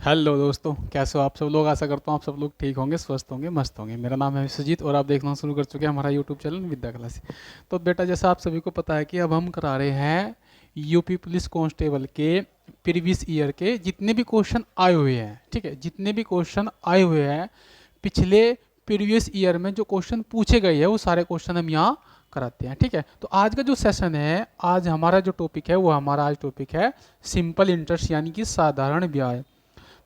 Hello दोस्तों, कैसे हो आप सब लोग। आशा करता हूँ आप सब लोग ठीक होंगे, स्वस्थ होंगे, मस्त होंगे। मेरा नाम है सुजीत और आप देखना शुरू कर चुके हैं हमारा यूट्यूब चैनल विद्या क्लास। तो बेटा, जैसा आप सभी को पता है कि अब हम करा रहे हैं यूपी पुलिस कांस्टेबल के प्रीवियस ईयर के जितने भी क्वेश्चन आए हुए हैं। ठीक है, जितने भी क्वेश्चन आए हुए हैं पिछले प्रीवियस ईयर में जो क्वेश्चन पूछे गए हैं वो सारे क्वेश्चन हम यहाँ कराते हैं। ठीक है, तो आज का जो सेशन है, आज हमारा जो टॉपिक है वो हमारा आज टॉपिक है सिंपल इंटरेस्ट यानी कि साधारण ब्याज।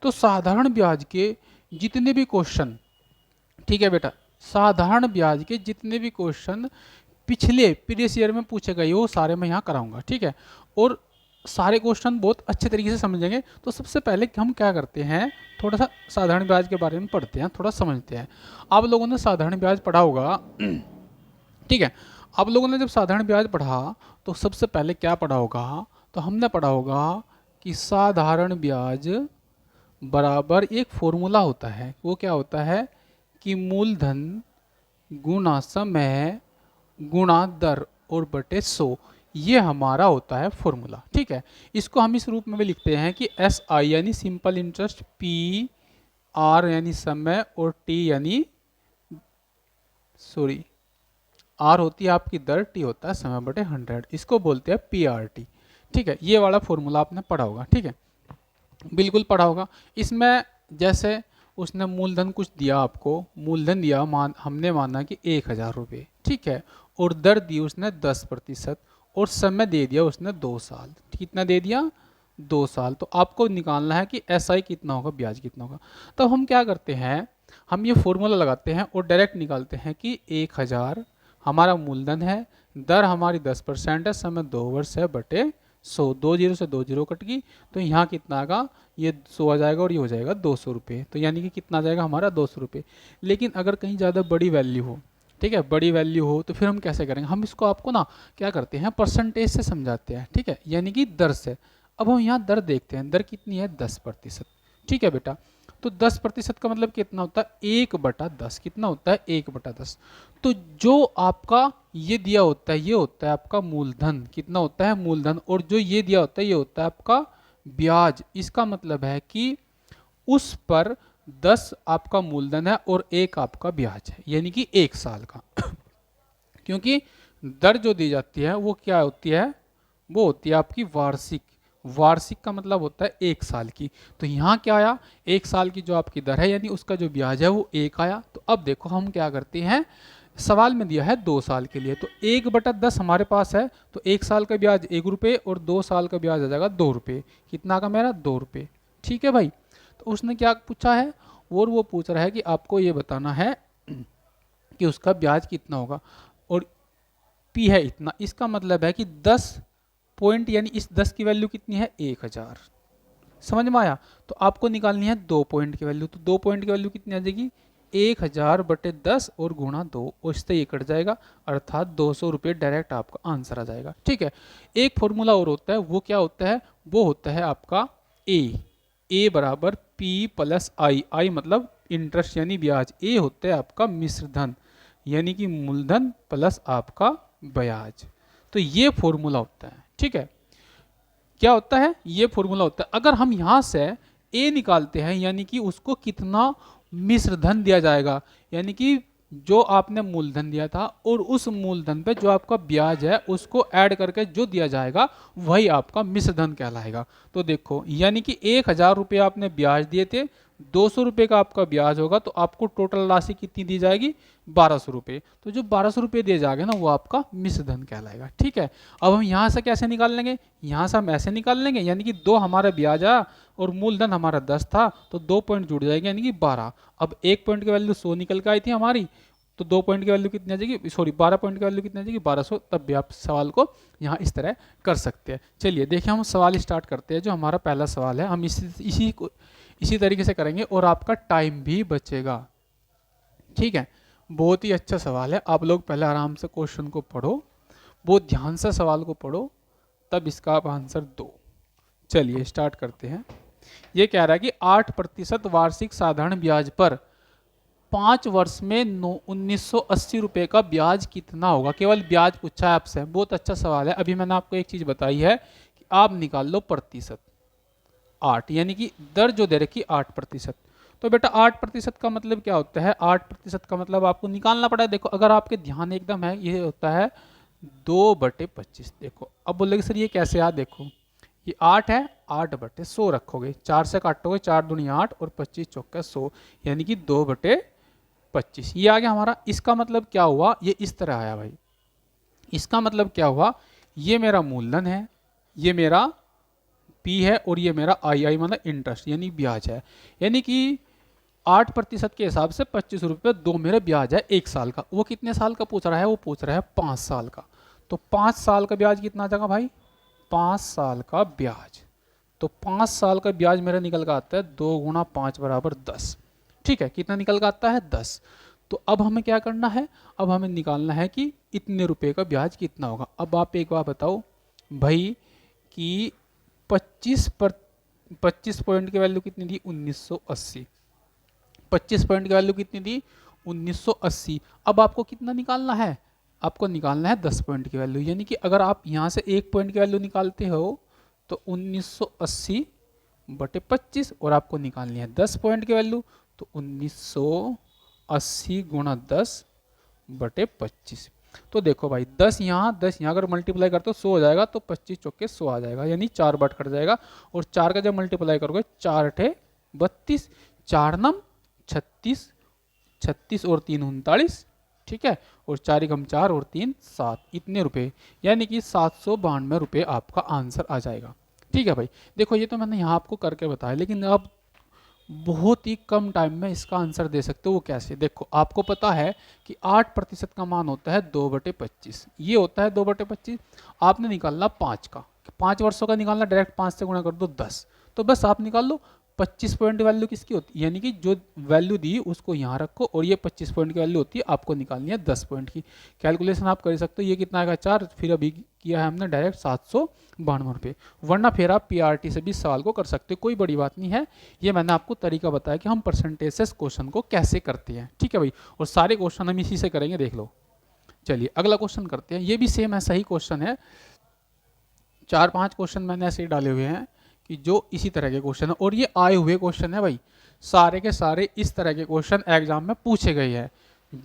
तो साधारण ब्याज के जितने भी क्वेश्चन, ठीक है बेटा, साधारण ब्याज के जितने भी क्वेश्चन पिछले प्रीवियस ईयर में पूछे गए वो सारे मैं यहाँ कराऊंगा। ठीक है, और सारे क्वेश्चन बहुत अच्छे तरीके से समझेंगे। तो सबसे पहले हम क्या करते हैं, थोड़ा सा साधारण ब्याज के बारे में पढ़ते हैं, थोड़ा समझते हैं। आप लोगों ने साधारण ब्याज पढ़ा होगा। ठीक है, आप लोगों ने जब साधारण ब्याज पढ़ा तो सबसे पहले क्या पढ़ा होगा, तो हमने पढ़ा होगा कि साधारण ब्याज बराबर एक फॉर्मूला होता है। वो क्या होता है कि मूलधन गुणा समय गुणा दर और बटे 100, ये हमारा होता है फॉर्मूला। ठीक है, इसको हम इस रूप में भी लिखते हैं कि एस आई यानी सिंपल इंटरेस्ट, पी आर यानी समय और टी यानी सॉरी आर होती है आपकी दर, टी होता है समय बटे 100, इसको बोलते हैं पी आर टी। ठीक है, ये वाला फॉर्मूला आपने पढ़ा होगा। ठीक है, बिल्कुल पढ़ा होगा। इसमें जैसे उसने मूलधन कुछ दिया, आपको मूलधन दिया, हमने माना कि 1,000 रुपये। ठीक है, और दर दी उसने 10% और समय दे दिया उसने 2 साल। कितना दे दिया, 2 साल। तो आपको निकालना है कि एस आई कितना होगा, ब्याज कितना होगा। तो हम क्या करते हैं, हम ये फॉर्मूला लगाते हैं और डायरेक्ट निकालते हैं कि 1,000 हमारा मूलधन है, दर हमारी 10% है, समय 2 वर्ष है, बटे 100। 2 जीरो से 2 जीरो कट गई तो यहाँ कितना आएगा, ये 100 आ जाएगा और ये हो जाएगा 200 रुपये। तो यानी कि कितना आ जाएगा हमारा 200 रुपये। लेकिन अगर कहीं ज़्यादा बड़ी वैल्यू हो, ठीक है, बड़ी वैल्यू हो तो फिर हम कैसे करेंगे, हम इसको आपको ना क्या करते हैं परसेंटेज से समझाते हैं। ठीक है, यानी कि दर से। अब हम यहाँ दर देखते हैं, दर कितनी है, 10%। ठीक है बेटा, तो 10% का मतलब कितना होता है, 1/10। कितना होता है, 1/10। तो जो आपका ये दिया होता है, ये होता है आपका मूलधन। कितना होता है, मूलधन। और जो ये दिया होता है, ये होता है आपका ब्याज। इसका मतलब है कि उस पर 10 आपका मूलधन है और 1 आपका ब्याज है, यानी कि 1 साल का। क्योंकि दर जो दी जाती है वो क्या होती है, वो होती है आपकी वार्षिक। वार्षिक का मतलब होता है 1 साल की। तो यहाँ क्या आया, 1 साल की जो आपकी दर है यानी उसका जो ब्याज है वो 1 आया। तो अब देखो हम क्या करते हैं, सवाल में दिया है 2 साल के लिए, तो 1/10 हमारे पास है। तो 1 साल का ब्याज 1 रुपये और 2 साल का ब्याज आ जाएगा 2 रुपये। कितना का मेरा, 2 रुपये। ठीक है भाई, तो उसने क्या पूछा है, और वो पूछ रहा है कि आपको ये बताना है कि उसका ब्याज कितना होगा। और पी है इतना, इसका मतलब है कि 10 पॉइंट यानी इस 10 की वैल्यू कितनी है, 1,000। समझ में आया। तो आपको निकालनी है 2 पॉइंट की वैल्यू। तो 2 पॉइंट की वैल्यू कितनी आ जाएगी, 1,000/10 और गुणा 2, और इससे ये कट जाएगा, अर्थात 200 रुपये डायरेक्ट आपका आंसर आ जाएगा। ठीक है, एक फॉर्मूला और होता है, वो क्या होता है, वो होता है आपका ए बराबर पी प्लस आई। आई मतलब इंटरेस्ट यानी ब्याज, ए होता है आपका मिश्र धन यानी कि मूलधन प्लस आपका ब्याज। तो ये फॉर्मूला होता है। ठीक है, क्या होता है, ये फॉर्मूला होता है। अगर हम यहां से ए निकालते हैं यानी कि उसको कितना मिश्र धन दिया जाएगा, यानी कि जो आपने मूलधन दिया था और उस मूलधन पे जो आपका ब्याज है उसको ऐड करके जो दिया जाएगा वही आपका मिश्र धन कहलाएगा। तो देखो, यानी कि 1,000 रुपये आपने ब्याज दिए थे, 200 रुपये का आपका ब्याज होगा, तो आपको टोटल राशि कितनी दी जाएगी, 1,200 रुपये। तो जो 1,200 रुपये दिए जाएंगे ना वो आपका मिश्र धन कहलाएगा। ठीक है, अब हम यहाँ से कैसे निकाल लेंगे, यहाँ से हम ऐसे निकाल लेंगे, यानी कि 2 हमारा ब्याज आया और मूलधन हमारा 10 था, तो 2 पॉइंट जुड़ जाएंगे यानी कि 12। अब 1 पॉइंट की वैल्यू 100 निकल के आई थी हमारी, तो 2 पॉइंट की वैल्यू कितनी आ जाएगी, सॉरी 12 पॉइंट की वैल्यू कितनी आ जाएगी, 1,200। तब भी आप सवाल को यहाँ इस तरह कर सकते हैं। चलिए देखिए, हम सवाल स्टार्ट करते हैं। जो हमारा पहला सवाल है हम इसी तरीके से करेंगे और आपका टाइम भी बचेगा। ठीक है, बहुत ही अच्छा सवाल है। आप लोग पहले आराम से क्वेश्चन को पढ़ो, बहुत ध्यान से सवाल को पढ़ो, तब इसका आप आंसर दो। चलिए स्टार्ट करते हैं। ये कह रहा है कि 8% वार्षिक साधारण ब्याज पर 5 वर्ष में 1,980 रुपये का ब्याज कितना होगा। केवल ब्याज पूछा है आपसे, बहुत अच्छा सवाल है। अभी मैंने आपको एक चीज बताई है कि आप निकाल लो प्रतिशत। 8, यानी कि दर जो दे रखी 8%। तो बेटा 8% का मतलब क्या होता है? 8% का मतलब आपको निकालना पड़ा है। देखो अगर आपके ध्यान एकदम है, ये होता है 2/25। देखो अब बोलेगे सर ये कैसे आ, देखो ये 8 है, 8/100 रखोगे, 4 से काटोगे, 4 दूनी 8 और 25 चौके 100, यानी कि 2/25 ये आ गया हमारा। इसका मतलब क्या हुआ? ये इस तरह आया भाई। इसका मतलब क्या हुआ? ये मेरा मूलधन है, ये मेरा पी है और ये मेरा आई मतलब इंटरेस्ट यानी ब्याज है। यानी कि 8% के हिसाब से 25 रुपये दो मेरे ब्याज है 1 साल का। वो कितने साल का पूछ रहा है? वो पूछ रहा है 5 साल का। तो 5 साल का ब्याज कितना आ जाएगा भाई? 5 साल का ब्याज। तो 5 साल का ब्याज मेरा निकल कर आता है 2 × 5 = 10। ठीक है, कितना निकल कर आता है? 10। तो अब हमें क्या करना है? अब हमें निकालना है कि इतने रुपए का ब्याज कितना होगा। अब आप एक बार बताओ भाई कि 25 पॉइंट की वैल्यू कितनी थी? 1980। 25 पॉइंट की वैल्यू कितनी थी? 1980। अब आपको कितना निकालना है? आपको निकालना है 10 पॉइंट की वैल्यू, यानी कि अगर आप यहाँ से 1 पॉइंट की वैल्यू निकालते हो तो 1980/25 और आपको निकालनी है 10 पॉइंट की वैल्यू, तो 1980 × 10/25। तो देखो भाई 10 यहाँ 10 यहाँ अगर मल्टीप्लाई करते हो 100 हो जाएगा, तो 25 चौके 100 आ जाएगा, यानी 4 बाट कट जाएगा। और 4 का जब मल्टीप्लाई करोगे 4 × 32, 4 × 36, 36 और 3 = 39। ठीक है, और 4 × 4 और 3 = 7, इतने रुपए, यानी कि 792 रुपये आपका आंसर आ जाएगा। ठीक है भाई, देखो ये तो मैंने यहाँ आपको करके बताया, लेकिन अब बहुत ही कम टाइम में इसका आंसर दे सकते हो। वो कैसे? देखो आपको पता है कि 8% का मान होता है 2/25, ये होता है 2/25। आपने निकालना 5 का, 5 वर्षों का निकालना, डायरेक्ट 5 से गुणा कर दो 10, तो बस आप निकाल लो। 25 पॉइंट वैल्यू किसकी होती है? यानी कि जो वैल्यू दी उसको यहाँ रखो, और ये 25 पॉइंट की वैल्यू होती है, आपको निकालनी है 10 पॉइंट की। कैलकुलेशन आप कर सकते हो, ये कितना आएगा? 4, फिर अभी किया है हमने डायरेक्ट 792 रुपये। वरना फिर आप पीआरटी से भी सवाल को कर सकते हो, कोई बड़ी बात नहीं है। ये मैंने आपको तरीका बताया कि हम परसेंटेज से क्वेश्चन को कैसे करते हैं। ठीक है भाई, और सारे क्वेश्चन हम इसी से करेंगे, देख लो। चलिए अगला क्वेश्चन करते हैं। ये भी सेम ऐसा ही क्वेश्चन है, 4-5 क्वेश्चन मैंने ऐसे ही डाले हुए हैं कि जो इसी तरह के क्वेश्चन है, और ये आए हुए क्वेश्चन है भाई, सारे के सारे इस तरह के क्वेश्चन एग्जाम में पूछे गए हैं।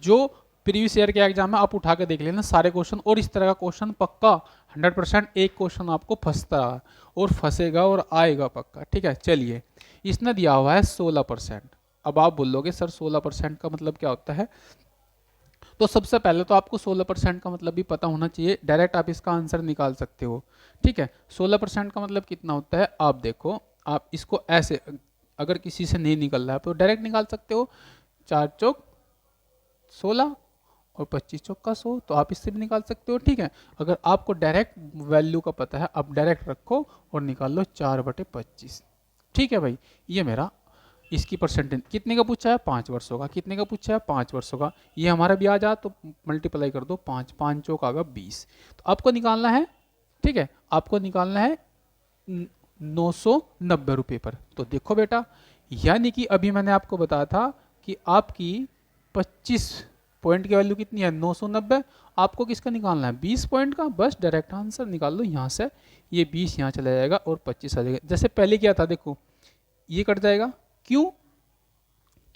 जो प्रीवियस ईयर के एग्जाम में आप उठा के देख लेना सारे क्वेश्चन, और इस तरह का क्वेश्चन पक्का 100% एक क्वेश्चन आपको फंसता है और फंसेगा और आएगा पक्का। ठीक है, चलिए इसने दिया हुआ है 16%। अब आप बोलोगे सर 16% का मतलब क्या होता है? तो सबसे पहले तो आपको 16% का मतलब भी पता होना चाहिए, डायरेक्ट आप इसका आंसर निकाल सकते हो। ठीक है, 16% का मतलब कितना होता है? आप देखो, आप इसको ऐसे, अगर किसी से नहीं निकल रहा है तो डायरेक्ट निकाल सकते हो। 4 चौक 16 और 25 चौक का 100, तो आप इससे भी निकाल सकते हो। ठीक है, अगर आपको डायरेक्ट वैल्यू का पता है, आप डायरेक्ट रखो और निकाल लो 4/25। ठीक है भाई, ये मेरा इसकी परसेंटेज कितने का पूछा है? 5 वर्षों का। कितने का पूछा है? 5 वर्षों का। ये हमारा ब्याज आ, तो मल्टीप्लाई कर दो 5, 5 चौक आगा 20। तो आपको निकालना है, ठीक है, आपको निकालना है 990 रुपये पर। तो देखो बेटा, यानी कि अभी मैंने आपको बताया था कि आपकी 25 पॉइंट की वैल्यू कितनी है? 990। आपको किसका निकालना है? 20 पॉइंट का। बस डायरेक्ट आंसर निकाल लो यहाँ से, ये 20 यहाँ चला जाएगा और 25 आ जाएगा। जैसे पहले किया था, देखो ये कट जाएगा। क्यों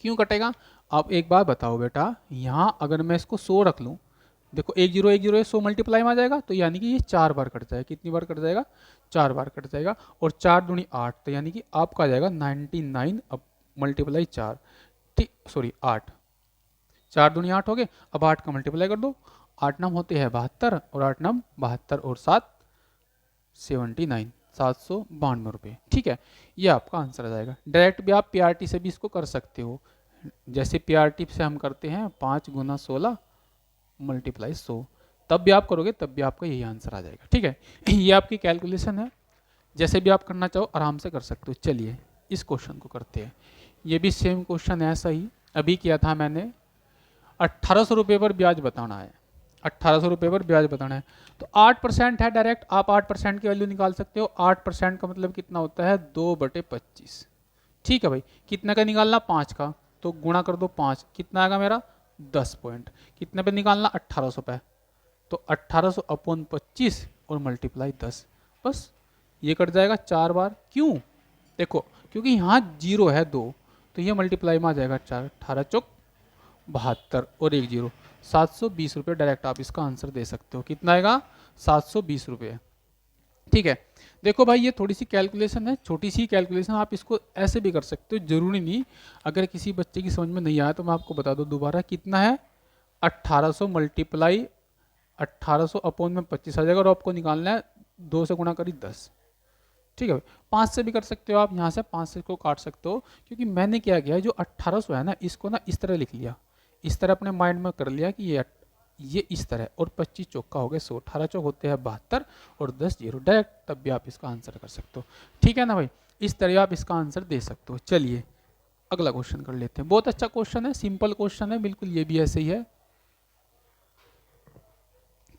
क्यों कटेगा? आप एक बार बताओ बेटा, यहाँ अगर मैं इसको 100 रख लूँ, देखो 1 0 1 0 100 मल्टीप्लाई में आ जाएगा, तो यानी कि ये 4 बार कट जाएगा। कितनी बार कट जाएगा? 4 बार कट जाएगा। और 4 दूनी 8, तो यानी कि आपका आ जाएगा 99। अब मल्टीप्लाई 4, ठीक सॉरी 8, 4 दूनी 8 हो गए। अब 8 का मल्टीप्लाई कर दो, 8 नम होते हैं 72 और 8 नम 72 और 7 79, 792 रुपये। ठीक है, ये आपका आंसर आ जाएगा। डायरेक्ट भी आप पीआरटी से भी इसको कर सकते हो, जैसे पीआरटी से हम करते हैं 5 × 16 × 100, तब भी आप करोगे तब भी आपका यही आंसर आ जाएगा। ठीक है, ये आपकी कैलकुलेशन है, जैसे भी आप करना चाहो आराम से कर सकते हो। चलिए इस क्वेश्चन को करते हैं। ये भी सेम क्वेश्चन है, ऐसा ही अभी किया था मैंने। 1800 रुपये पर ब्याज बताना है, 1800 रुपये पर ब्याज बताना है। तो 8% है, डायरेक्ट आप 8% की वैल्यू निकाल सकते हो। 8% का मतलब कितना होता है? 2/25। ठीक है भाई, कितने का निकालना? 5 का, तो गुणा कर दो 5, कितना आएगा मेरा? 10 पॉइंट। कितने पे निकालना? 1800 पे, तो 1800/25 और मल्टीप्लाई 10, बस ये कट जाएगा 4 बार। क्यों? देखो क्योंकि यहाँ जीरो है 2, तो ये मल्टीप्लाई में आ जाएगा 4, 18 चौक 72 और 1 जीरो, 720 रुपये डायरेक्ट आप इसका आंसर दे सकते हो। कितना आएगा? 720 रुपये। ठीक है। देखो भाई ये थोड़ी सी कैलकुलेशन है, छोटी सी कैलकुलेशन, आप इसको ऐसे भी कर सकते हो, जरूरी नहीं। अगर किसी बच्चे की समझ में नहीं आया तो मैं आपको बता दूं दोबारा। कितना है? 1800 मल्टीप्लाई 1800 अपॉन में 25 आ जाएगा, और आपको निकालना है 2 से गुणा करी 10। ठीक है। 5 से भी कर सकते हो आप, यहाँ से 5 से को काट सकते हो, क्योंकि मैंने क्या किया है, जो 1800 है ना, इसको ना इस तरह लिख लिया, इस तरह अपने माइंड में कर लिया कि ये इस तरह, और 25 चौका हो गए 100, 18 चौक होते हैं 72 और 10 जीरो, डायरेक्ट तब भी आप इसका आंसर कर सकते हो। ठीक है ना भाई, इस तरह आप इसका आंसर दे सकते हो। चलिए अगला क्वेश्चन कर लेते हैं। बहुत अच्छा क्वेश्चन है, सिंपल क्वेश्चन है बिल्कुल, ये भी ऐसे ही है।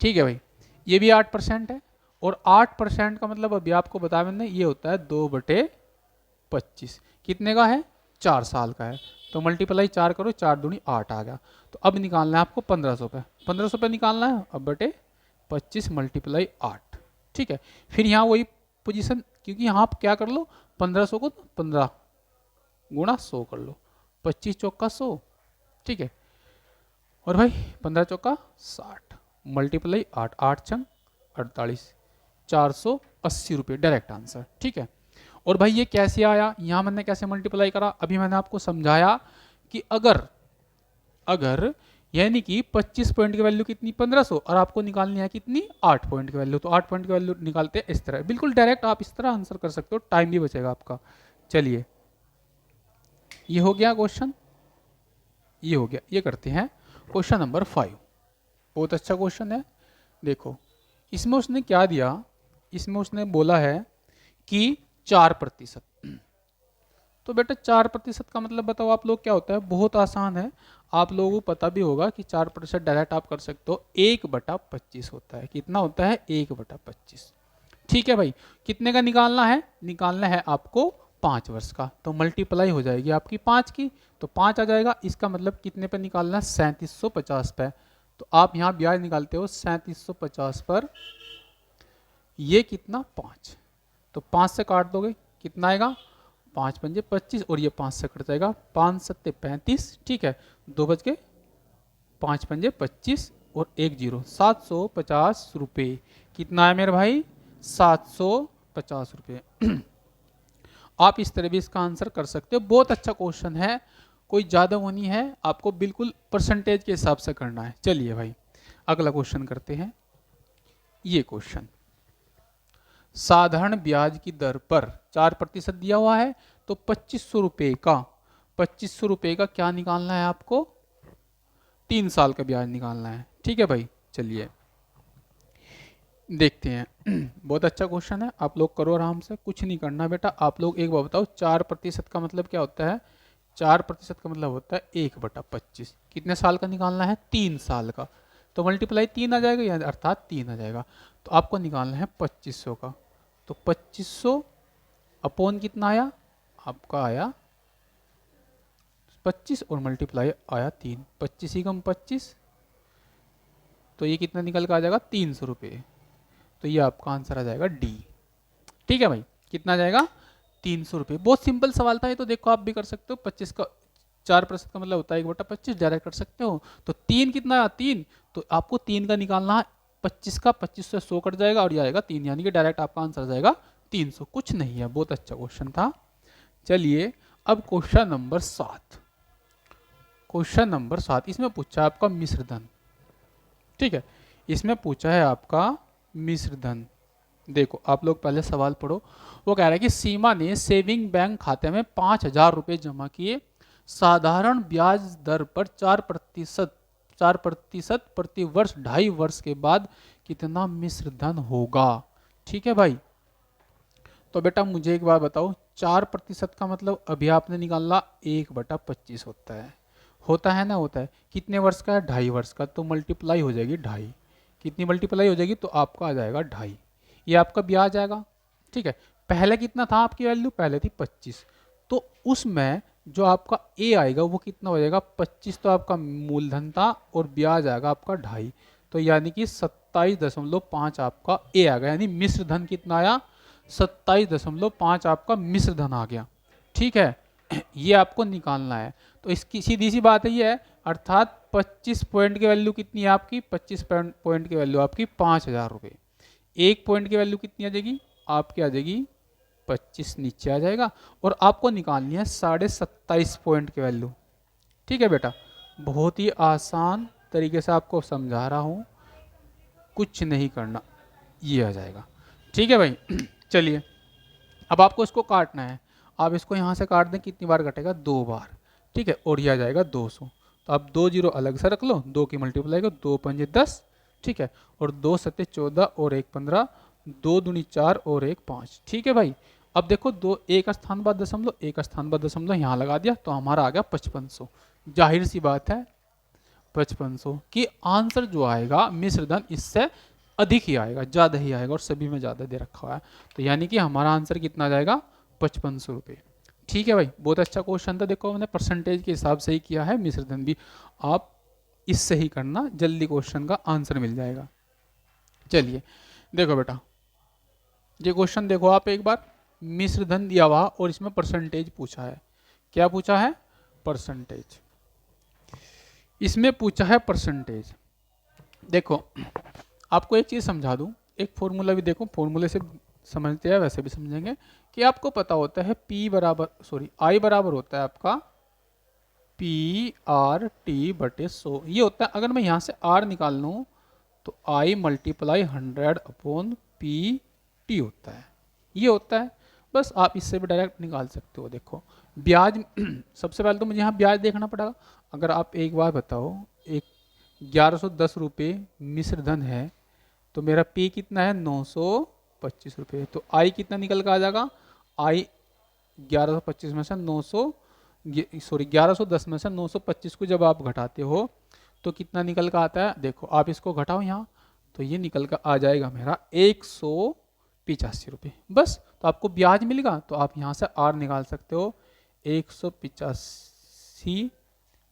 ठीक है भाई, ये भी 8% है, और 8% का मतलब अभी आपको बताया मैंने, ये होता है 2/25। कितने का है? 4 साल का है, तो मल्टीप्लाई 4 करो, 4 दूनी 8 आ गया। तो अब निकालना है आपको 1500 पे, 1500 पे निकालना है, अब बटे 25 मल्टीप्लाई 8। ठीक है। फिर यहाँ वही पोजीशन, क्योंकि यहाँ आप क्या कर लो, 1500 को 15 गुणा 100 कर लो, 25 चौका 100। ठीक है। और भाई 15 चौका 60 मल्टीप्लाई 8, 8 छंग 48, 480 रुपये डायरेक्ट आंसर। ठीक है। और भाई ये कैसे आया, यहां मैंने कैसे मल्टीप्लाई करा, अभी मैंने आपको समझाया कि अगर यानी कि 25 पॉइंट की वैल्यू कितनी 1500, और आपको निकालनी है कितनी 8 पॉइंट की वैल्यू, तो 8 पॉइंट की वैल्यू निकालते हैं इस तरह, बिल्कुल डायरेक्ट आप इस तरह आंसर कर सकते हो, टाइम भी बचेगा आपका। चलिए ये हो गया क्वेश्चन, ये हो गया। ये करते हैं क्वेश्चन नंबर 5। बहुत अच्छा क्वेश्चन है। देखो इसमें उसने क्या दिया, इसमें उसने बोला है कि 4%। तो बेटा 4% का मतलब बताओ आप लोग क्या होता है? बहुत आसान है, आप लोगों को पता भी होगा कि 4% डायरेक्ट आप कर सकते हो, 1/25 होता है। कितना होता है? 1/25। ठीक है भाई, कितने का निकालना है? निकालना है आपको 5 वर्ष का, तो मल्टीप्लाई हो जाएगी आपकी 5 की, तो 5 आ जाएगा। इसका मतलब कितने पे निकालना है? 3750 पे। तो आप यहाँ ब्याज निकालते हो 3750 पर, ये कितना 5, तो 5 से काट दोगे कितना आएगा? 5 पंजे 25, और ये 5 से कट जाएगा, 5 सत्ते 35। ठीक है, 2 बज के 5 पंजे 25 और 1 जीरो, 750 रुपये। कितना है मेरे भाई? 750 रुपये। आप इस तरह भी इसका आंसर कर सकते हो। बहुत अच्छा क्वेश्चन है, कोई ज़्यादा वो नहीं है, आपको बिल्कुल परसेंटेज के हिसाब से करना है। चलिए भाई अगला क्वेश्चन करते हैं। ये क्वेश्चन, साधारण ब्याज की दर पर 4% दिया हुआ है, तो 2500 रुपये का क्या निकालना है आपको? 3 साल का ब्याज निकालना है। ठीक है भाई, चलिए देखते हैं। बहुत अच्छा क्वेश्चन है, आप लोग करो आराम से, कुछ नहीं करना बेटा। आप लोग एक बार बताओ 4% का मतलब क्या होता है? 4% का मतलब होता है 1/25। कितने साल का निकालना है? 3 साल का, तो मल्टीप्लाई 3 आ जाएगा, या अर्थात 3 आ जाएगा। तो आपको निकालना है 2500 का, तो 2500 अपॉन कितना आया आपका? आया 25 और मल्टीप्लाई आया 3, 25 ही कम 25, तो ये कितना निकल कर आ जाएगा? 300 रुपये। तो ये आपका आंसर आ जाएगा डी। ठीक है भाई, कितना आ जाएगा? 300 रुपये। बहुत सिंपल सवाल था ये, तो देखो आप भी कर सकते हो। 25 का 4% का मतलब होता है 1/25, डायरेक्ट कर सकते हो। तो 3 कितना है? 3, तो आपको 3 का निकालना है। 25 का 25 से 100 कट जाएगा और ये आएगा 3, यानी कि डायरेक्ट आपका आंसर आ जाएगा 300। कुछ नहीं है, बहुत अच्छा क्वेश्चन था। चलिए अब क्वेश्चन नंबर 7। क्वेश्चन नंबर 7 इसमें पूछा है आपका मिश्र धन। ठीक है, इसमें पूछा है आपका मिश्र धन। देखो आप लोग पहले सवाल पढ़ो। वो कह रहा है कि सीमा ने सेविंग बैंक खाते में 5000 रुपये जमा किए, साधारण ब्याज दर पर 4% प्रति वर्ष 2.5 वर्ष के बाद कितना मिश्र धन होगा? ठीक है भाई, तो बेटा मुझे एक बार बताओ, 4% का मतलब अभी आपने निकाला 1/25 होता है ना? होता है। कितने वर्ष का है? 2.5 वर्ष का, तो मल्टीप्लाई हो जाएगी 2.5। कितनी मल्टीप्लाई हो जाएगी? तो आपका आ जाएगा 2.5, ये आपका ब्याज आएगा। ठीक है, पहले कितना था आपकी वैल्यू? पहले थी 25, तो उसमें जो आपका ए आएगा वो कितना हो जाएगा? 25 तो आपका मूलधन था और ब्याज आएगा आपका 2.5, तो यानी कि 27.5 आपका ए आ गया, यानी मिश्र धन कितना आया? 27.5 आपका मिश्र धन आ गया। ठीक है, ये आपको निकालना है। तो इसकी सीधी सी बात है ये है, अर्थात 25 पॉइंट की वैल्यू कितनी है आपकी, 25 पॉइंट की वैल्यू आपकी 5,000 रुपये। एक पॉइंट की वैल्यू कितनी आ जाएगी आपकी, आ जाएगी 25 नीचे आ जाएगा। और आपको निकालनी है 27.5 पॉइंट की वैल्यू। ठीक है बेटा, बहुत ही आसान तरीके से आपको समझा रहा हूँ, कुछ नहीं करना, ये आ जाएगा। ठीक है भाई। चलिए, अब आपको इसको काटना है। आप इसको यहाँ से काट दें, कितनी बार कटेगा, 2 बार। ठीक है, और ये आ जाएगा 200। तो आप 2 जीरो अलग से रख लो, 2 की मल्टीप्लाई को, 2 पंजे 10। ठीक है, और 2 सत्ते 14 और 1 15, 2 दूनी 4 और 1 5। ठीक है भाई, अब देखो, दो एक स्थान बाद दशमलव, एक स्थान बाद दशमलव यहाँ लगा दिया, तो हमारा आ गया 5500। जाहिर सी बात है 5500 की आंसर जो आएगा मिश्र धन इससे अधिक ही आएगा, ज़्यादा ही आएगा, और सभी में ज़्यादा दे रखा हुआ है। तो यानी कि हमारा आंसर कितना जाएगा, 5500 रुपये। ठीक है भाई, बहुत अच्छा क्वेश्चन था। देखो मैंने परसेंटेज के हिसाब से ही किया है, मिश्र धन भी आप इससे ही करना, जल्दी क्वेश्चन का आंसर मिल जाएगा। चलिए देखो बेटा, ये क्वेश्चन देखो आप एक बार, मिश्र धन दिया हुआ और इसमें परसेंटेज पूछा है। क्या पूछा है, परसेंटेज। इसमें पूछा है परसेंटेज। देखो आपको एक चीज़ समझा दूं, एक फॉर्मूला भी देखो, फॉर्मूले से समझते हैं वैसे भी समझेंगे, कि आपको पता होता है आई बराबर होता है आपका PR/T/100। ये होता है, अगर मैं यहाँ से R निकाल लूँ तो I मल्टीप्लाई 100/PT होता है, ये होता है। बस आप इससे भी डायरेक्ट निकाल सकते हो। देखो ब्याज सबसे पहले तो मुझे यहाँ ब्याज देखना पड़ेगा। अगर आप एक बार बताओ, एक 1110 रुपये मिश्र धन है, तो मेरा P कितना है, 925 रुपये। तो I कितना निकल कर आ जाएगा, I 1125 में से 1110 में से 925 को जब आप घटाते हो तो कितना निकल कर आता है, देखो आप इसको घटाओ यहाँ, तो ये निकल कर आ जाएगा मेरा 185 रुपये। बस, तो आपको ब्याज मिलेगा, तो आप यहाँ से R निकाल सकते हो, 185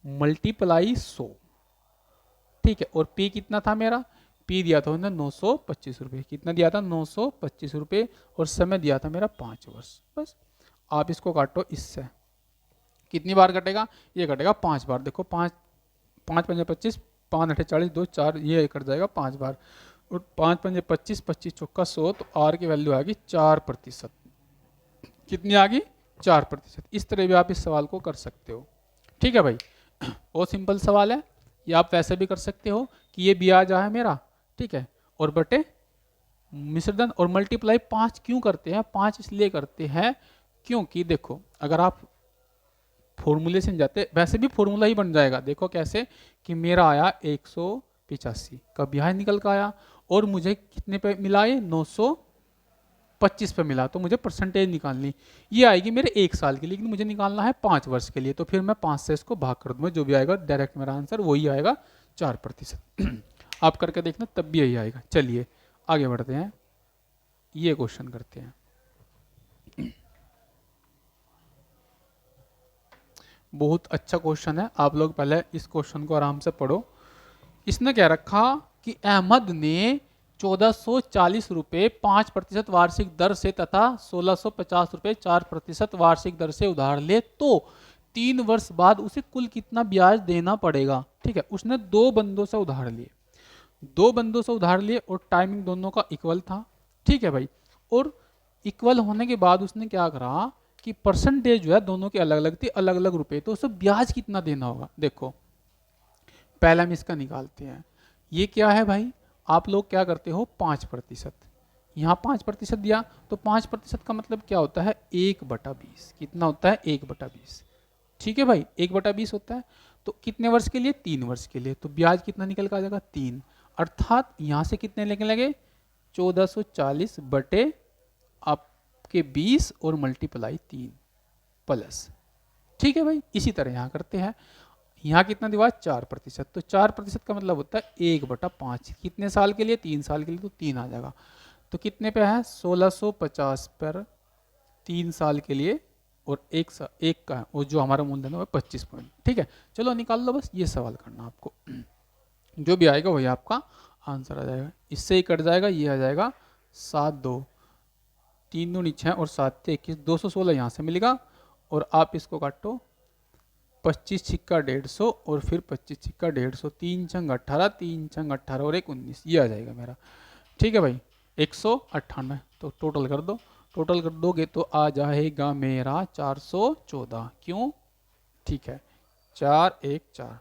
मल्टीप्लाई 100। ठीक है, और P कितना था मेरा, P दिया था उन्होंने 925 रुपये। कितना दिया था, 925 रुपये, और समय दिया था मेरा 5 वर्ष। बस आप इसको काटो इससे, कितनी बार कटेगा, ये कटेगा 5 बार। देखो 5 5 पंजे 25, 5 8 40, 2 4, ये कट जाएगा 5 बार, और 5 पंजे 25, 25 चौका 100, तो R की वैल्यू आ गई 4%। कितनी आ गई, 4%। इस तरह भी आप इस सवाल को कर सकते हो। ठीक है भाई, बहुत सिंपल सवाल है। ये आप वैसे भी कर सकते हो कि ये ब्याज आया मेरा, ठीक है, और बटे मिश्र धन, और मल्टीप्लाई 5 क्यों करते हैं, 5 इसलिए करते हैं क्योंकि देखो अगर आप फॉर्मूले से जाते, वैसे भी फॉर्मूला ही बन जाएगा। देखो कैसे, कि मेरा आया 185 का ब्याज निकल कर आया, और मुझे कितने पे मिला, ये 925 पे मिला, तो मुझे परसेंटेज निकालनी, ये आएगी मेरे 1 साल की, लेकिन मुझे निकालना है 5 वर्ष के लिए। तो फिर मैं 5 से इसको भाग कर दूंगा, जो भी आएगा डायरेक्ट मेरा आंसर वही आएगा, 4%। आप करके देखना, तब भी यही आएगा। चलिए आगे बढ़ते हैं, ये क्वेश्चन करते हैं। बहुत अच्छा क्वेश्चन है, आप लोग पहले इस क्वेश्चन को आराम से पढ़ो। इसने क्या रखा कि अहमद ने 1440 रुपये 5% वार्षिक दर से तथा 1650 रुपये 4% वार्षिक दर से उधार ले, तो 3 वर्ष बाद उसे कुल कितना ब्याज देना पड़ेगा। ठीक है, उसने 2 बंदों से उधार लिए, 2 बंदों से उधार लिए, और टाइमिंग दोनों का इक्वल था। ठीक है भाई, और इक्वल होने के बाद उसने क्या करा कि परसेंटेज जो है दोनों की अलग अलग थी, अलग अलग रुपए, तो उसे ब्याज कितना देना होगा। देखो पहले हम इसका निकालते हैं। ये क्या है भाई, आप लोग क्या करते हो, 5%। यहाँ 5% दिया, तो 5% का मतलब क्या होता है, 1/20। कितना होता है, 1/20। ठीक है भाई, 1/20 होता है। तो कितने वर्ष के लिए, 3 वर्ष के लिए। तो ब्याज कितना निकल कर आ जाएगा, 3। अर्थात यहाँ से कितने लेके लगे, 1440 बटे आपके 20 और मल्टीप्लाई 3 प्लस। ठीक है भाई, इसी तरह यहाँ करते हैं। यहाँ कितना दिया, 4%। तो 4% का मतलब होता है 1/5। कितने साल के लिए, 3 साल के लिए, तो 3 आ जाएगा। तो कितने पे है, 1650 पर 3 साल के लिए, और एक का है, और जो हमारा मूलधन है वो 25 पॉइंट। ठीक है, चलो निकाल लो, बस ये सवाल करना आपको, जो भी आएगा वही आपका आंसर आ जाएगा। इससे ही कट जाएगा, ये आ जाएगा 7 2। 3 दूनी 6 और 7 से 21, 216 यहाँ से मिलेगा। और आप इसको काटो, 25 छिक्का 150 और फिर 25 छिक्का 150, 3 छंग 18, 3 छंग 18 और 1 19, ये आ जाएगा मेरा। ठीक है भाई, 198। तो टोटल कर दो, टोटल कर दोगे तो आ जाएगा मेरा 414। क्यों? ठीक है, 414,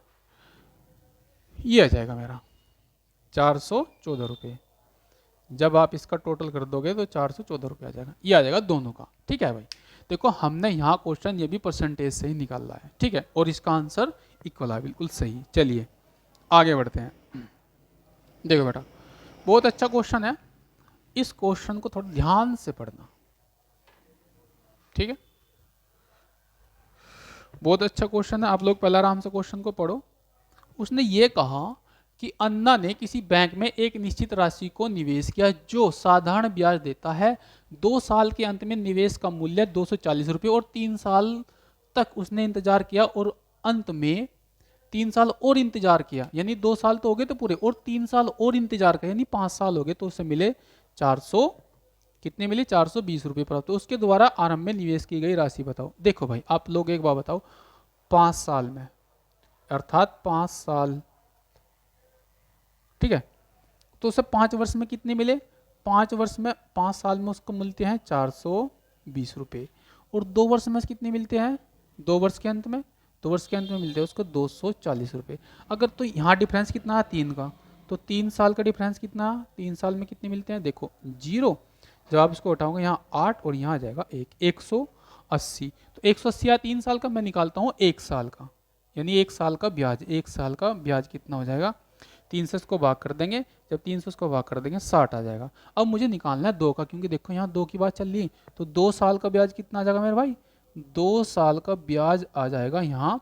ये आ जाएगा मेरा 414 रुपये। जब आप इसका टोटल कर दोगे तो 414 रुपये आ जाएगा, ये आ जाएगा दोनों का। ठीक है भाई, देखो हमने यहाँ क्वेश्चन ये भी परसेंटेज से ही निकाला है। ठीक है, और इसका आंसर इक्वल है, बिल्कुल सही। चलिए आगे बढ़ते हैं। देखो बेटा, बहुत अच्छा क्वेश्चन है, इस क्वेश्चन को थोड़ा ध्यान से पढ़ना। ठीक है, बहुत अच्छा क्वेश्चन है, आप लोग पहले आराम से क्वेश्चन को पढ़ो। उसने ये कहा कि अन्ना ने किसी बैंक में एक निश्चित राशि को निवेश किया जो साधारण ब्याज देता है। 2 साल के अंत में निवेश का मूल्य 240 रुपये और 3 साल तक उसने इंतजार किया और अंत में 3 साल और इंतजार किया, यानी 2 साल तो हो गए तो पूरे, और 3 साल और इंतजार किया यानी 5 साल हो गए, तो उसे मिले 400, कितने मिले? 420 रुपये प्राप्त। तो उसके द्वारा आरंभ में निवेश की गई राशि बताओ। देखो भाई, आप लोग एक बात बताओ, 5 साल में अर्थात 5 साल, ठीक है, तो उसे 5 वर्ष में कितने मिले? 5 वर्ष में, 5 साल में उसको मिलते हैं 420 रुपये, और 2 वर्ष में कितने मिलते हैं? 2 वर्ष के अंत में, 2 वर्ष के अंत में मिलते हैं उसको 240 रुपये। अगर तो यहाँ डिफरेंस कितना है? 3 का, तो 3 साल का डिफरेंस कितना? 3 साल में कितने मिलते हैं? देखो 0, जब आप इसको उठाओगे यहाँ 8 और यहाँ आ जाएगा 1, 180। तो 180 या 3 साल का मैं निकालता हूँ 1 साल का, यानी 1 साल का ब्याज, 1 साल का ब्याज कितना हो जाएगा? 3 से इसको भाग कर देंगे, जब 3 से इसको भाग कर देंगे 60 आ जाएगा। अब मुझे निकालना है 2 का, क्योंकि देखो यहाँ 2 की बात चल रही, तो 2 साल का ब्याज कितना आ जाएगा मेरे भाई? 2 साल का ब्याज आ जाएगा यहाँ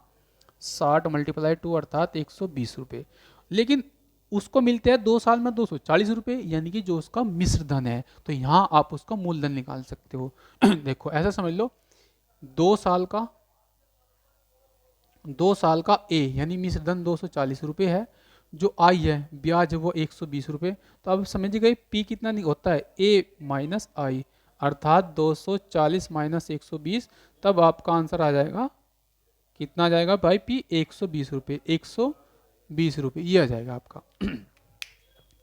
60 × 2 अर्थात 120 रुपये। लेकिन उसको मिलते हैं 2 साल में 240 रुपये, यानी कि जो उसका मिश्र धन है, तो यहाँ आप उसका मूलधन निकाल सकते हो। देखो ऐसा समझ लो, 2 साल का, 2 साल का ए यानी मिश्र धन 240 रुपये है, जो आई है ब्याज है वो 120 रुपये। तो अब समझ गए पी कितना होता है? ए माइनस आई, अर्थात 240 माइनस 120, तब आपका आंसर आ जाएगा कितना आ जाएगा भाई? पी 120 रुपये, 120 रुपये, ये आ जाएगा आपका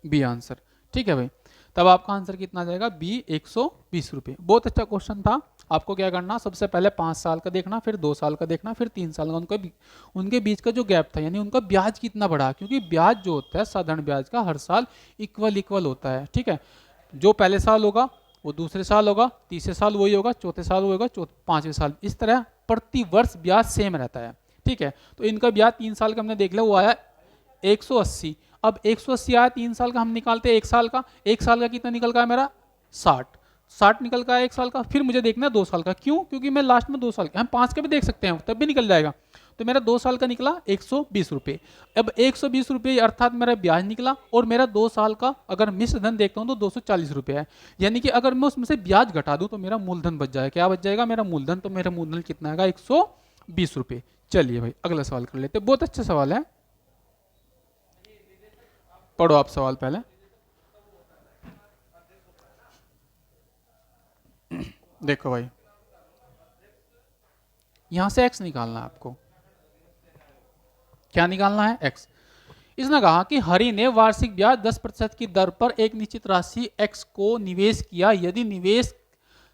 बी आंसर। ठीक है भाई, तब आपका आंसर कितना आ जाएगा? बी 120 रुपये। बहुत अच्छा क्वेश्चन था। आपको क्या करना, सबसे पहले 5 साल का देखना, फिर 2 साल का देखना, फिर 3 साल का। उनके बीच का जो गैप था, यानी उनका ब्याज कितना बढ़ा, क्योंकि ब्याज जो होता है साधारण ब्याज का हर साल इक्वल होता है। ठीक है, जो पहले साल होगा वो दूसरे साल होगा, तीसरे साल वही होगा, चौथे साल वो होगा, 5वें साल, इस तरह प्रति वर्ष ब्याज सेम रहता है। ठीक है, तो इनका ब्याज 3 साल का हमने देख लिया, वो आया 180। अब 180 आया, 3 साल का हम निकालते हैं 1 साल का, 1 साल का कितना निकल गया मेरा? 60 निकल गया 1 साल का। फिर मुझे देखना है 2 साल का, क्यों? क्योंकि मैं लास्ट में 2 साल का, हम 5 का भी देख सकते हैं तब भी निकल जाएगा। तो मेरा 2 साल का निकला 120 रुपये। अब 120 रुपये अर्थात मेरा ब्याज निकला, और मेरा 2 साल का अगर मिश्र धन देखता हूँ तो 240 रुपये है, यानी कि अगर मैं उसमें से ब्याज घटा दूँ तो मेरा मूलधन बच जाएगा। क्या बच जाएगा? मेरा मूलधन। तो मेरा मूलधन कितना आएगा? 120 रुपये। चलिए भाई अगला सवाल कर लेते हैं, बहुत अच्छा सवाल है, पढ़ो आप सवाल पहले। देखो भाई, यहां से x निकालना है आपको। क्या निकालना है? x। इसने कहा कि हरि ने वार्षिक ब्याज 10% की दर पर एक निश्चित राशि x को निवेश किया। यदि निवेश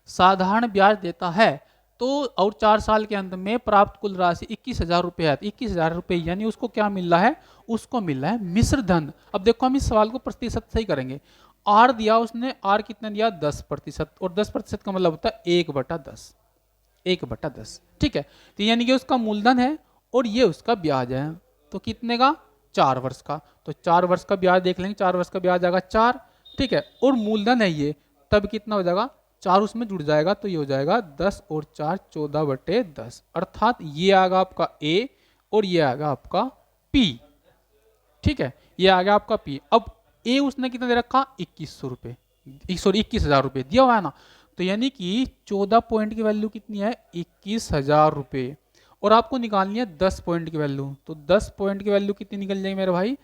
साधारण ब्याज देता है तो और 4 साल के अंत में प्राप्त कुल राशि 21,000 रुपये है। 21,000 रुपये यानी उसको क्या मिल रहा है? उसको मिल रहा है मिश्र धन। अब देखो हम इस सवाल को प्रतिशत से ही करेंगे। आर दिया उसने, आर कितना दिया? 10%, और 10% का मतलब होता है 1/10, 1/10। ठीक है, तो यानी कि उसका मूलधन है और ये उसका ब्याज है, तो कितने का? 4 वर्ष का। तो 4 वर्ष का ब्याज देख लेंगे, 4 वर्ष का ब्याज आएगा 4। ठीक है, और मूलधन है ये, तब कितना हो जाएगा? 4 उसमें जुड़ जाएगा, तो ये हो जाएगा 10 और 4 14/10, अर्थात ये आएगा आपका ए और ये आएगा आपका पी। ठीक है, ये आ गया आपका पी। अब ए उसने कितना दे रखा? 2100 रुपये, सॉरी 21,000 रुपये दिया हुआ है ना, तो यानी कि 14 पॉइंट की वैल्यू कितनी है? 21,000 रुपये। और आपको निकालनी है 10 पॉइंट की वैल्यू, तो 10 पॉइंट की वैल्यू कितनी निकल जाएगी मेरे भाई?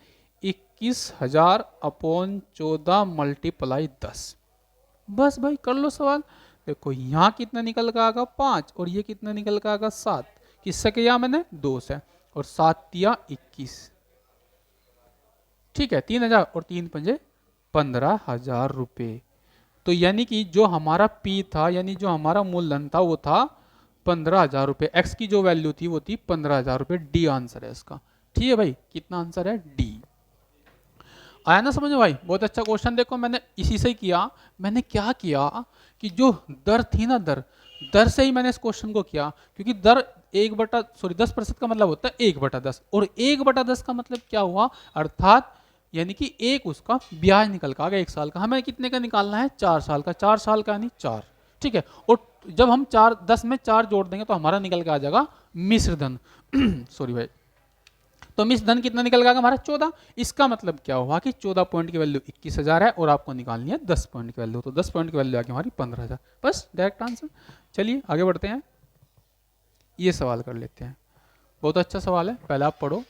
21,000 / 14 × 10। बस भाई कर लो सवाल। देखो यहाँ कितना निकल के आएगा 5 और ये कितना निकल के आएगा 7। किससे किया मैंने 2 से, और 7 दिया 21। ठीक है 3000 और 3 पंजे 15,000 रुपये। तो यानी कि जो हमारा P था यानी जो हमारा मूलधन था वो था 15,000 रुपये। एक्स की जो वैल्यू थी वो थी 15,000 रुपये। डी आंसर है इसका। ठीक है भाई, कितना आंसर है डी। आया ना समझ में भाई, बहुत अच्छा क्वेश्चन। देखो मैंने इसी से किया। मैंने क्या किया कि जो दर थी ना, दर से ही मैंने इस क्वेश्चन को किया, क्योंकि दर 10% का मतलब होता है 1/10, और 1/10 का मतलब क्या हुआ, अर्थात यानी कि एक उसका ब्याज निकल का आ गया 1 साल का। हमें कितने का निकालना है 4 साल का, 4 साल का यानी 4। ठीक है, और जब हम 10 में 4 जोड़ देंगे तो हमारा निकल के आ जाएगा मिश्र धन सॉरी भाई, तो मिश्र धन कितना निकल गया हमारा 14। इसका मतलब क्या हुआ कि 14 पॉइंट की वैल्यू 21,000 है और आपको निकालनी है 10 पॉइंट की वैल्यू, तो 10 पॉइंट की वैल्यू आ गई हमारी 15,000। बस डायरेक्ट आंसर। चलिए आगे बढ़ते हैं, ये सवाल कर लेते हैं। बहुत अच्छा सवाल है, पहले आप पढ़ो।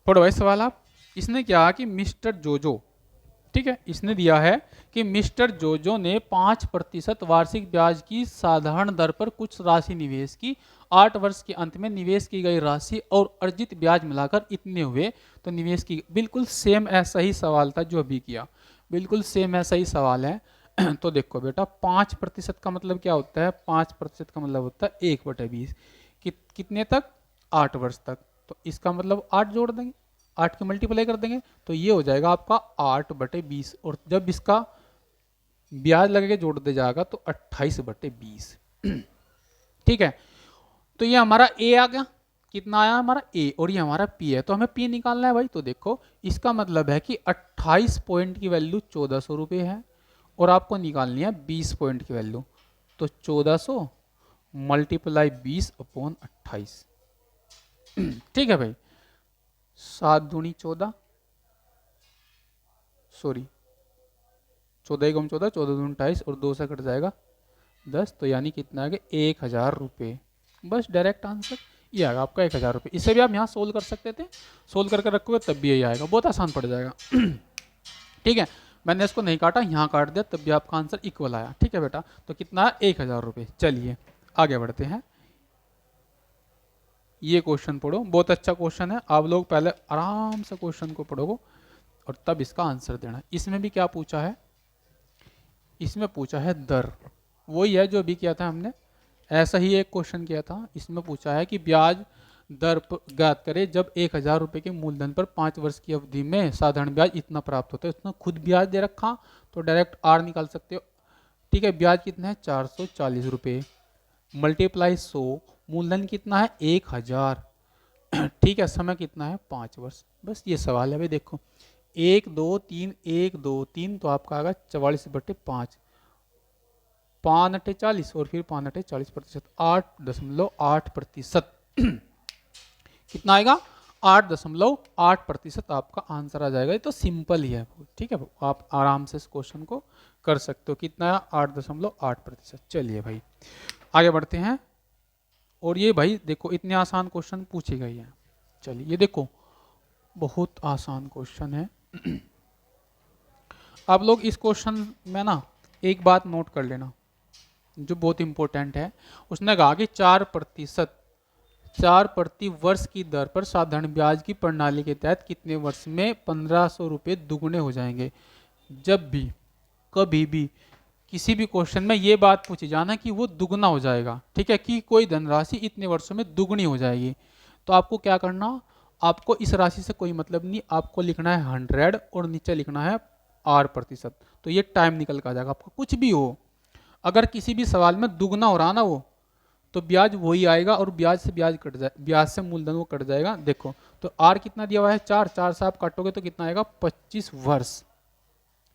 पढ़ो भाई सवाल आप। इसने क्या कि मिस्टर जोजो, ठीक है, इसने दिया है कि मिस्टर जोजो ने 5% वार्षिक ब्याज की साधारण दर पर कुछ राशि निवेश की। 8 वर्ष के अंत में निवेश की गई राशि और अर्जित ब्याज मिलाकर इतने हुए। तो निवेश की, बिल्कुल सेम ऐसा ही सवाल था जो अभी किया, बिल्कुल सेम ऐसा ही सवाल है। तो देखो बेटा 5% का मतलब क्या होता है, 5% का मतलब होता है 1/20। कितने तक, 8 वर्ष तक। तो इसका मतलब 8 जोड़ देंगे, 8 की मल्टीप्लाई कर देंगे तो ये हो जाएगा आपका 8/20, और जब इसका ब्याज लगेगा जोड़ दे जाएगा तो 28/20। ठीक है, तो ये हमारा ए आ गया। कितना आया हमारा ए, और ये हमारा पी है, तो हमें पी निकालना है भाई। तो देखो इसका मतलब है कि 28 पॉइंट की वैल्यू 1400 रुपये है, और आपको निकालनी है 20 पॉइंट की वैल्यू। तो 1400 मल्टीप्लाई 20/28। ठीक है भाई, 7 दूनी 14, सॉरी 14 एकम 14, 14 दूनी 28, और 2 से कट जाएगा 10, तो यानी कितना आ गया 1,000 रुपये। बस डायरेक्ट आंसर ये आएगा आपका 1,000 रुपये। इससे भी आप यहाँ सोल्व कर सकते थे, सोल्व करके रखोगे तब भी यही आएगा, बहुत आसान पड़ जाएगा। ठीक है, मैंने इसको नहीं काटा, यहाँ काट दिया, तब भी आपका आंसर इक्वल आया। ठीक है बेटा, तो कितना है 1,000 रुपये। चलिए आगे बढ़ते हैं, ये क्वेश्चन पढ़ो, बहुत अच्छा क्वेश्चन है। आप लोग पहले आराम से क्वेश्चन को पढ़ोगे और तब इसका आंसर देना। इसमें भी क्या पूछा है, इसमें पूछा है दर, वही है जो अभी किया था हमने, ऐसा ही एक क्वेश्चन किया था। इसमें पूछा है कि ब्याज दर ज्ञात करें जब 1,000 रुपये के मूलधन पर 5 वर्ष की अवधि में साधारण ब्याज इतना प्राप्त होता है। उसने खुद ब्याज दे रखा तो डायरेक्ट आर निकाल सकते हो। ठीक है, ब्याज कितना है 440 रुपये, मल्टीप्लाई 100, मूलधन कितना है 1,000। ठीक है, समय कितना है 5 वर्ष। बस ये सवाल है भाई। देखो 1 2 3 1 2 3, तो आपका आएगा 44/5, 5 40 और फिर 5 40%, 8.8%। कितना आएगा 8.8% आपका आंसर आ जाएगा। ये तो सिंपल ही है। ठीक है, आप आराम से इस क्वेश्चन को कर सकते हो। कितना है 8.8%। चलिए भाई आगे बढ़ते हैं, और ये भाई देखो इतने आसान क्वेश्चन पूछे गए हैं। चलिए ये देखो बहुत आसान क्वेश्चन है। आप लोग इस क्वेश्चन में ना एक बात नोट कर लेना जो बहुत इंपॉर्टेंट है। उसने कहा कि 4 प्रति वर्ष की दर पर साधारण ब्याज की प्रणाली के तहत कितने वर्ष में 1,500 रुपये दुगने हो जाएंगे। जब भी कभी भी किसी भी क्वेश्चन में ये बात पूछी जाना कि वो दुगना हो जाएगा, ठीक है, कि कोई धनराशि इतने वर्षों में दुगनी हो जाएगी, तो आपको क्या करना, आपको इस राशि से कोई मतलब नहीं, आपको लिखना है 100 और नीचे लिखना है R%। तो ये टाइम निकल कर आ जाएगा आपका। कुछ भी हो, अगर किसी भी सवाल में दुगना हो रहा ना वो, तो ब्याज वही आएगा और ब्याज से ब्याज कट जाए, ब्याज से मूलधन वो कट जाएगा। देखो तो R कितना दिया हुआ है 4 से आप काटोगे तो कितना आएगा 25 वर्ष।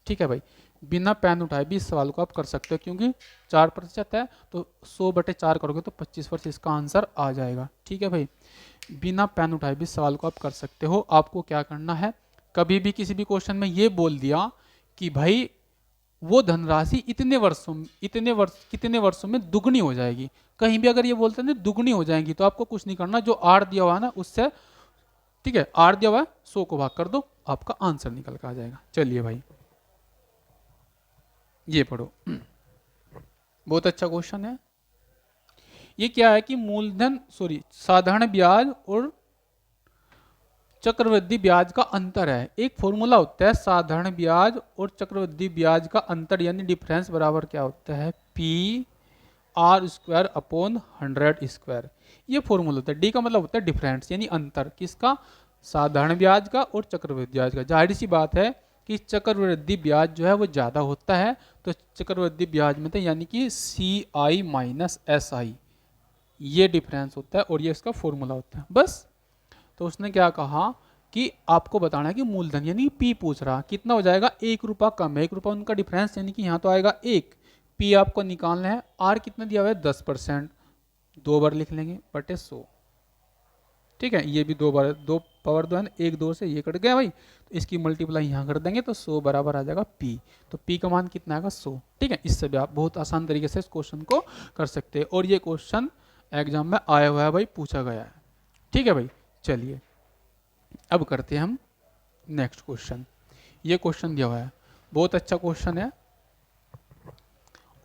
ठीक है भाई, बिना पेन उठाए भी इस सवाल को आप कर सकते हो, क्योंकि 4% है तो 100/4 करोगे तो 25 वर्ष इसका आंसर आ जाएगा। ठीक है भाई, बिना पेन उठाए भी सवाल को आप कर सकते हो। आपको क्या करना है, कभी भी किसी भी क्वेश्चन में ये बोल दिया कि भाई वो धनराशि कितने वर्षों में दुगनी हो जाएगी, कहीं भी अगर ये बोलते हैं दुगनी हो जाएगी, तो आपको कुछ नहीं करना, जो आर दिया हुआ है ना उससे, ठीक है, आर दिया हुआ है 100 को भाग कर दो, आपका आंसर निकल कर आ जाएगा। चलिए भाई ये पढ़ो, बहुत अच्छा क्वेश्चन है। ये क्या है कि मूलधन साधारण ब्याज और चक्रवृद्धि ब्याज का अंतर है। एक फॉर्मूला होता है साधारण ब्याज और चक्रवृद्धि ब्याज का अंतर यानी डिफरेंस बराबर क्या होता है, P R square upon 100 square. ये फॉर्मूला होता है। डी का मतलब होता है डिफरेंस यानी अंतर, किसका, साधारण ब्याज का और चक्रवृद्धि ब्याज का। जाहिर सी बात है कि चक्रवृद्धि ब्याज जो है वो ज़्यादा होता है, तो चक्रवृद्धि ब्याज में तो यानी कि सी आई माइनस एस आई, ये डिफरेंस होता है और ये इसका फॉर्मूला होता है बस। तो उसने क्या कहा कि आपको बताना है कि मूलधन यानी पी पूछ रहा कितना हो जाएगा, 1 रुपया कम है, 1 रुपया उनका डिफरेंस यानी कि यहाँ तो आएगा 1। पी आपको निकालना है, आर कितना दिया हुआ है 10%, 2 बार लिख लेंगे बटे 100। ठीक है, ये भी 2 बार, 2 पावर 2 है ना, 1 2 से ये कट गया भाई, तो इसकी मल्टीप्लाई यहाँ कर देंगे तो 100 बराबर आ जाएगा पी। तो पी का मान कितना आएगा 100। ठीक है, इससे भी आप बहुत आसान तरीके से इस क्वेश्चन को कर सकते हैं और ये क्वेश्चन एग्जाम में आया हुआ है भाई, पूछा गया है। ठीक है भाई, चलिए अब करते हैं हम नेक्स्ट क्वेश्चन। ये क्वेश्चन दिया हुआ है, बहुत अच्छा क्वेश्चन है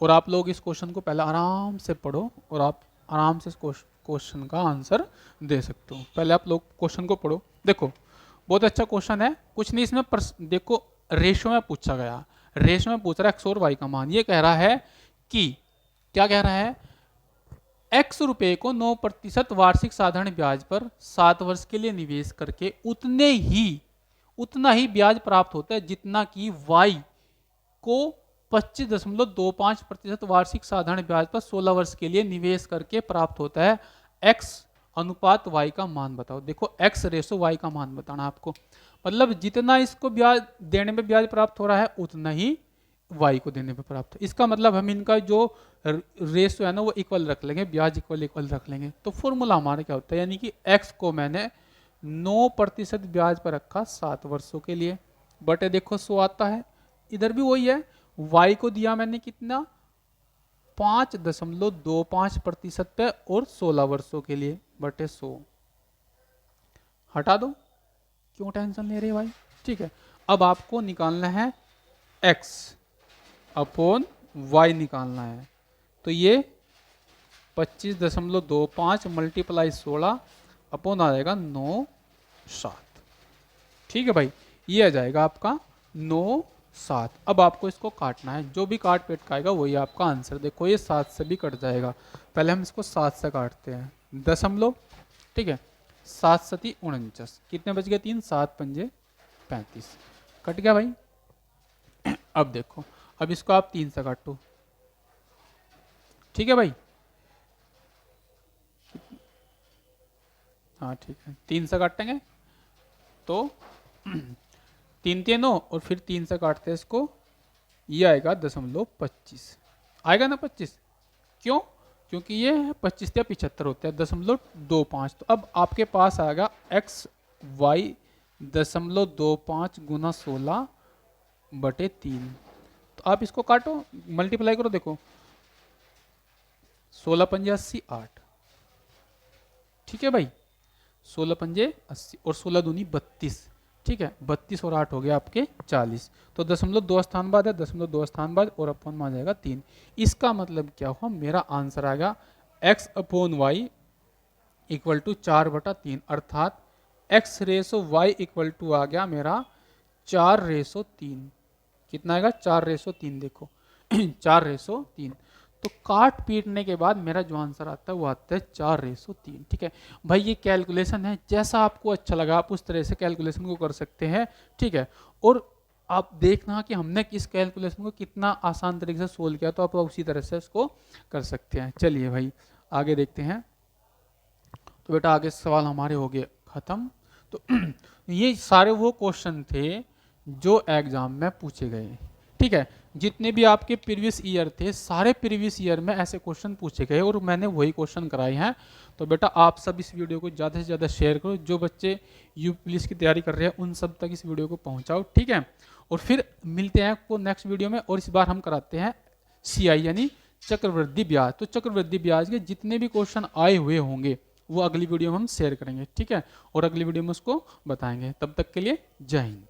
और आप लोग इस क्वेश्चन को पहले आराम से पढ़ो और आप आराम से इस क्वेश्चन का आंसर दे सकते हो। पहले आप लोग क्वेश्चन को पढ़ो। देखो बहुत अच्छा क्वेश्चन है, कुछ नहीं इसमें देखो रेशो में पूछा गया, रेशो में पूछ रहा है एक्स और वाई का मान। ये कह रहा है कि क्या कह रहा है, x रुपए को 9% वार्षिक साधारण ब्याज पर 7 वर्ष के लिए निवेश करके उतना ही ब्याज प्राप्त होता है जितना कि y को 25.25% वार्षिक साधारण ब्याज पर 16 वर्ष के लिए निवेश करके प्राप्त होता है। x अनुपात y का मान बताओ। देखो x रेशो y का मान बताना आपको, मतलब जितना इसको ब्याज देने में ब्याज प्राप्त हो रहा है उतना ही y को देने पे प्राप्त है। इसका मतलब हम इनका जो रेशो है ना वो इक्वल रख लेंगे, ब्याज इक्वल रख लेंगे। तो फॉर्मूला हमारा क्या होता है, यानी कि x को मैंने 9% ब्याज पर रखा 7 वर्षों के लिए, बटे देखो 100 आता है, इधर भी वही है। y को दिया मैंने कितना 5.25% पे और 16 वर्षों के लिए, बटे 100। हटा दो, क्यों टेंशन ले रहे भाई। ठीक है, अब आपको निकालना है x अपॉन y निकालना है। तो ये 25.25 मल्टीप्लाई 16 अपॉन आ जाएगा 9 7। ठीक है भाई, ये आ जाएगा आपका 9 7। अब आपको इसको काटना है, जो भी काट पेट खाएगा वही आपका आंसर। देखो ये 7 से भी कट जाएगा, पहले हम इसको 7 से काटते हैं, दशमलव। ठीक है, 7 सती 49, कितने बच गए 3, 7 पंजे 35, कट गया भाई। अब देखो, अब इसको आप 3 से काटो। ठीक है भाई, हाँ ठीक है, 3 से काटेंगे तो 3 3 9 और फिर 3 से काटते हैं इसको, ये आएगा 0.25 आएगा ना 25। क्यों, क्योंकि ये 25 या 75 होते हैं 0.25। तो अब आपके पास आएगा एक्स वाई 0.25 गुना 16 बटे 3। तो आप इसको काटो, मल्टीप्लाई करो, देखो 16 पंजे 80 8। ठीक है भाई, 16 पंजे 80 और 16 दूनी 32। ठीक है, 32 और 8 हो गया आपके 40। तो 0.2 स्थान बाद है, 0.2 स्थान बाद और अपॉन में आ जाएगा 3। इसका मतलब क्या हुआ, मेरा आंसर आ गया x upon y equal to 4/3, अर्थात x ratio y equal to आ गया मेरा 4/3। कितना आएगा 4/3, देखो 4/3। तो काट पीटने के बाद मेरा जो आंसर आता है वो आता है 4/3। ठीक है भाई, ये कैलकुलेशन है, जैसा आपको अच्छा लगा आप उस तरह से कैलकुलेशन को कर सकते हैं। ठीक है, और आप देखना कि हमने किस कैलकुलेशन को कितना आसान तरीके से सोल्व किया, तो आप उसी तरह से इसको कर सकते हैं। चलिए भाई आगे देखते हैं। तो बेटा आगे सवाल हमारे हो गए खत्म। तो ये सारे वो क्वेश्चन थे जो एग्जाम में पूछे गए। ठीक है, जितने भी आपके प्रीवियस ईयर थे सारे प्रीवियस ईयर में ऐसे क्वेश्चन पूछे गए और मैंने वही क्वेश्चन कराए हैं। तो बेटा आप सब इस वीडियो को ज़्यादा से ज़्यादा शेयर करो, जो बच्चे यूपी पुलिस की तैयारी कर रहे हैं उन सब तक इस वीडियो को पहुंचाओ। ठीक है, और फिर मिलते हैं आपको नेक्स्ट वीडियो में, और इस बार हम कराते हैं CI यानी चक्रवृद्धि ब्याज। तो चक्रवृद्धि ब्याज के जितने भी क्वेश्चन आए हुए होंगे वो अगली वीडियो में हम शेयर करेंगे। ठीक है, और अगली वीडियो में उसको बताएंगे। तब तक के लिए जय हिंद।